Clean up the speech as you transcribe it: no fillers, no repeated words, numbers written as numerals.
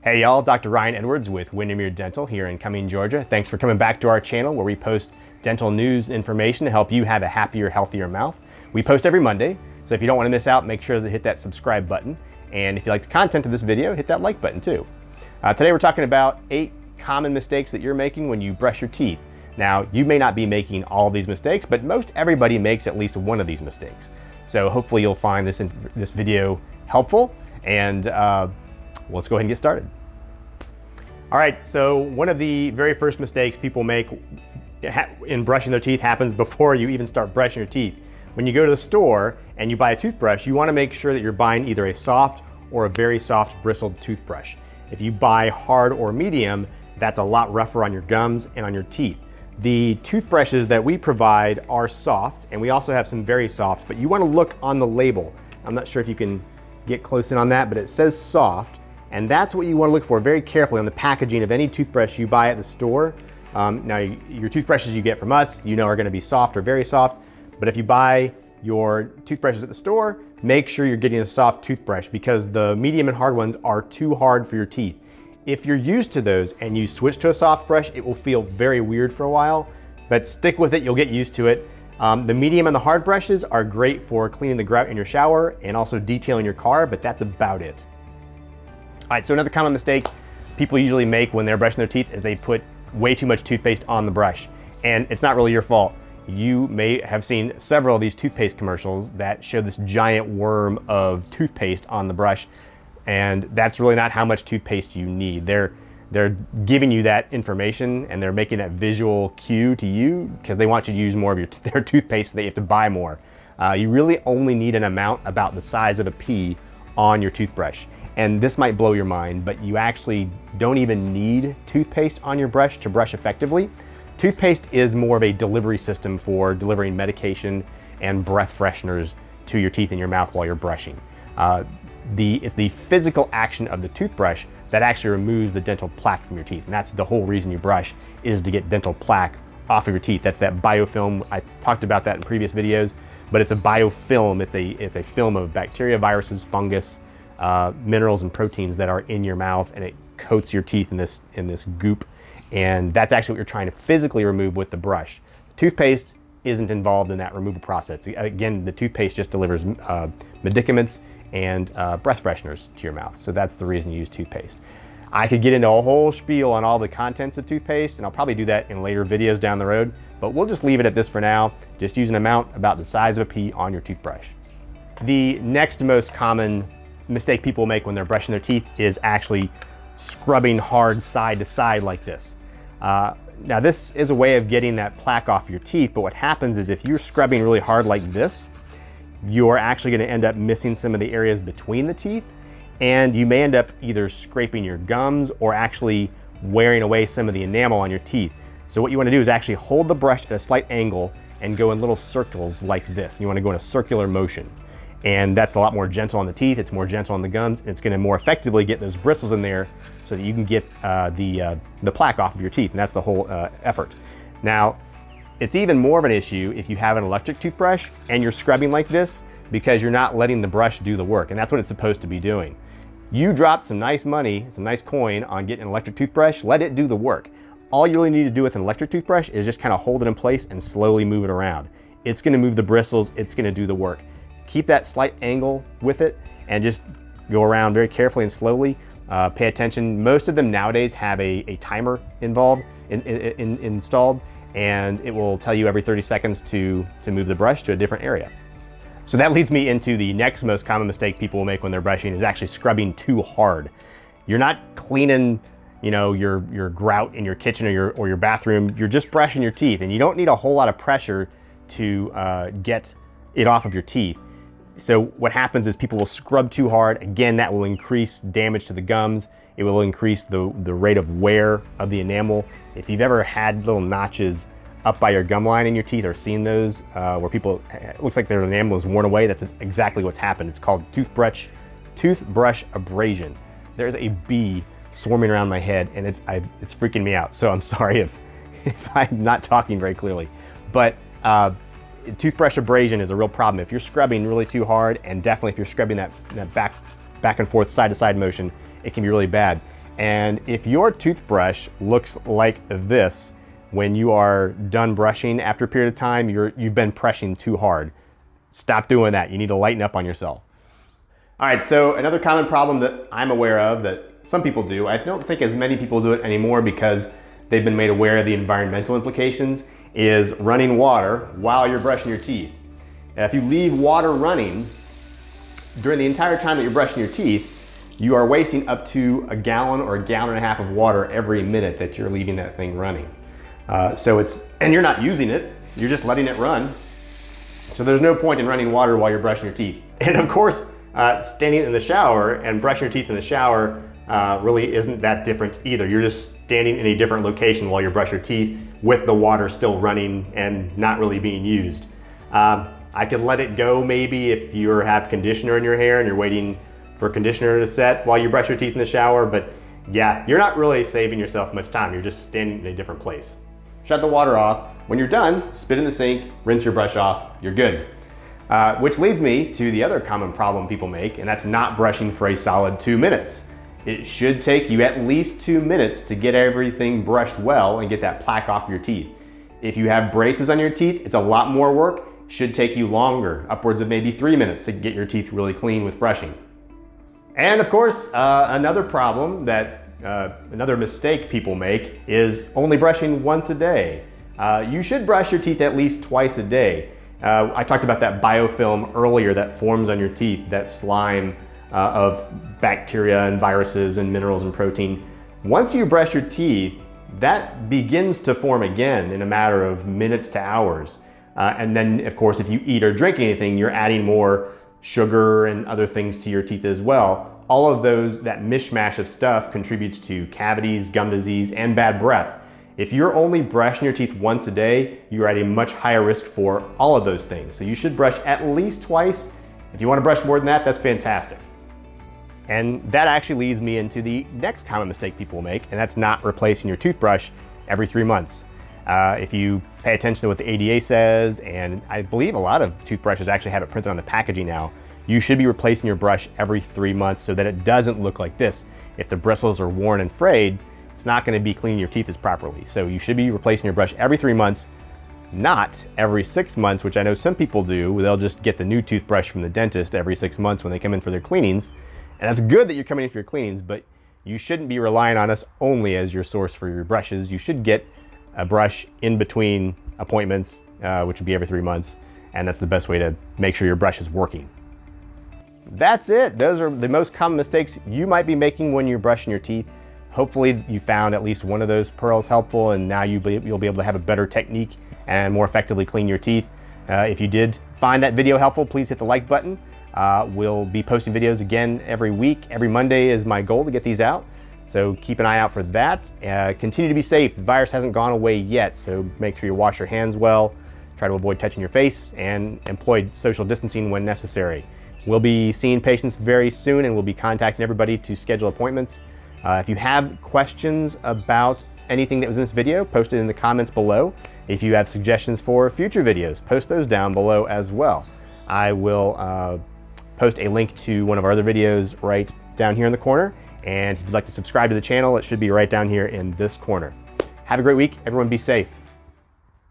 Hey y'all, Dr. Ryan Edwards with Windermere Dental here in Cumming, Georgia. Thanks for coming back to our channel where we post dental news and information to help you have a happier, healthier mouth. We post every Monday, so if you don't want to miss out, make sure to hit that subscribe button. And if you like the content of this video, hit that like button too. Today we're talking about 8 common mistakes that you're making when you brush your teeth. Now, you may not be making all these mistakes, but most everybody makes at least one of these mistakes. So hopefully you'll find this video helpful, and let's go ahead and get started. All right, so one of the very first mistakes people make in brushing their teeth happens before you even start brushing your teeth. When you go to the store and you buy a toothbrush, you want to make sure that you're buying either a soft or a very soft bristled toothbrush. If you buy hard or medium, that's a lot rougher on your gums and on your teeth. The toothbrushes that we provide are soft, and we also have some very soft, but you want to look on the label. I'm not sure if you can get close in on that, but it says soft. And that's what you want to look for very carefully on the packaging of any toothbrush you buy at the store. Now, your toothbrushes you get from us, you know, are going to be soft or very soft. But if you buy your toothbrushes at the store, make sure you're getting a soft toothbrush because the medium and hard ones are too hard for your teeth. If you're used to those and you switch to a soft brush, it will feel very weird for a while, but stick with it, you'll get used to it. The medium and the hard brushes are great for cleaning the grout in your shower and also detailing your car, but that's about it. All right, so another common mistake people usually make when they're brushing their teeth is they put way too much toothpaste on the brush. And it's not really your fault. You may have seen several of these toothpaste commercials that show this giant worm of toothpaste on the brush. And that's really not how much toothpaste you need. They're giving you that information and they're making that visual cue to you because they want you to use more of their toothpaste so that you have to buy more. You really only need an amount about the size of a pea on your toothbrush. And this might blow your mind, but you actually don't even need toothpaste on your brush to brush effectively. Toothpaste is more of a delivery system for delivering medication and breath fresheners to your teeth and your mouth while you're brushing. It's the physical action of the toothbrush that actually removes the dental plaque from your teeth. And that's the whole reason you brush, is to get dental plaque off of your teeth. That's that biofilm. I talked about that in previous videos, but it's a biofilm. It's a film of bacteria, viruses, fungus, minerals and proteins that are in your mouth, and it coats your teeth in this goop. And that's actually what you're trying to physically remove with the brush. Toothpaste isn't involved in that removal process. Again, the toothpaste just delivers medicaments and breath fresheners to your mouth. So that's the reason you use toothpaste. I could get into a whole spiel on all the contents of toothpaste, and I'll probably do that in later videos down the road, but we'll just leave it at this for now. Just use an amount about the size of a pea on your toothbrush. The next most common mistake people make when they're brushing their teeth is actually scrubbing hard side to side like this. Now this is a way of getting that plaque off your teeth, but what happens is if you're scrubbing really hard like this, you're actually going to end up missing some of the areas between the teeth, and you may end up either scraping your gums or actually wearing away some of the enamel on your teeth. So what you want to do is actually hold the brush at a slight angle and go in little circles like this. You want to go in a circular motion. And that's a lot more gentle on the teeth, it's more gentle on the gums, and it's gonna more effectively get those bristles in there so that you can get the plaque off of your teeth, and that's the whole effort. Now, it's even more of an issue if you have an electric toothbrush and you're scrubbing like this because you're not letting the brush do the work, and that's what it's supposed to be doing. You dropped some nice money, some nice coin on getting an electric toothbrush, let it do the work. All you really need to do with an electric toothbrush is just kind of hold it in place and slowly move it around. It's gonna move the bristles, it's gonna do the work. Keep that slight angle with it and just go around very carefully and slowly. Pay attention. Most of them nowadays have a timer installed, and it will tell you every 30 seconds to move the brush to a different area. So that leads me into the next most common mistake people will make when they're brushing is actually scrubbing too hard. You're not cleaning, you know, your grout in your kitchen or your bathroom. You're just brushing your teeth, and you don't need a whole lot of pressure to get it off of your teeth. So what happens is people will scrub too hard. Again, that will increase damage to the gums. It will increase the rate of wear of the enamel. If you've ever had little notches up by your gum line in your teeth or seen those where people, it looks like their enamel is worn away, that's exactly what's happened. It's called toothbrush abrasion. There's a bee swarming around my head and it's freaking me out. So I'm sorry if I'm not talking very clearly. But toothbrush abrasion is a real problem. If you're scrubbing really too hard, and definitely if you're scrubbing that back and forth, side to side motion, it can be really bad. And if your toothbrush looks like this when you are done brushing after a period of time, you've been pressing too hard. Stop doing that. You need to lighten up on yourself. All right, so another common problem that I'm aware of that some people do, I don't think as many people do it anymore because they've been made aware of the environmental implications, is running water while you're brushing your teeth. If you leave water running during the entire time that you're brushing your teeth, you are wasting up to a gallon or a gallon and a half of water every minute that you're leaving that thing running. And you're not using it, you're just letting it run. So there's no point in running water while you're brushing your teeth. And of course, standing in the shower and brushing your teeth in the shower really isn't that different either. You're just standing in a different location while you brush your teeth with the water still running and not really being used. I could let it go maybe if you have conditioner in your hair and you're waiting for conditioner to set while you brush your teeth in the shower, but yeah, you're not really saving yourself much time. You're just standing in a different place. Shut the water off. When you're done, spit in the sink, rinse your brush off, you're good. Which leads me to the other common problem people make, and that's not brushing for a solid 2 minutes. It should take you at least 2 minutes to get everything brushed well and get that plaque off your teeth. If you have braces on your teeth, it's a lot more work. Should take you longer, upwards of maybe 3 minutes to get your teeth really clean with brushing. And of course, another problem that, another mistake people make is only brushing once a day. You should brush your teeth at least twice a day. I talked about that biofilm earlier that forms on your teeth, that slime of bacteria and viruses and minerals and protein. Once you brush your teeth, that begins to form again in a matter of minutes to hours. And then of course, if you eat or drink anything, you're adding more sugar and other things to your teeth as well. All of those, that mishmash of stuff contributes to cavities, gum disease, and bad breath. If you're only brushing your teeth once a day, you're at a much higher risk for all of those things. So you should brush at least twice. If you want to brush more than that, that's fantastic. And that actually leads me into the next common mistake people make, and that's not replacing your toothbrush every 3 months. If you pay attention to what the ADA says, and I believe a lot of toothbrushes actually have it printed on the packaging now, you should be replacing your brush every 3 months so that it doesn't look like this. If the bristles are worn and frayed, it's not going to be cleaning your teeth as properly. So you should be replacing your brush every 3 months, not every 6 months, which I know some people do. They'll just get the new toothbrush from the dentist every 6 months when they come in for their cleanings. And that's good that you're coming in for your cleanings, but you shouldn't be relying on us only as your source for your brushes. You should get a brush in between appointments, which would be every 3 months. And that's the best way to make sure your brush is working. That's it. Those are the most common mistakes you might be making when you're brushing your teeth. Hopefully you found at least one of those pearls helpful, and now you'll be able to have a better technique and more effectively clean your teeth. If you did find that video helpful, please hit the like button. We'll be posting videos again every week. Every Monday is my goal to get these out. So keep an eye out for that. Continue to be safe. The virus hasn't gone away yet, so make sure you wash your hands well, try to avoid touching your face, and employ social distancing when necessary. We'll be seeing patients very soon, and we'll be contacting everybody to schedule appointments. If you have questions about anything that was in this video, post it in the comments below. If you have suggestions for future videos, post those down below as well. I will post a link to one of our other videos right down here in the corner. And if you'd like to subscribe to the channel, it should be right down here in this corner. Have a great week. Everyone be safe.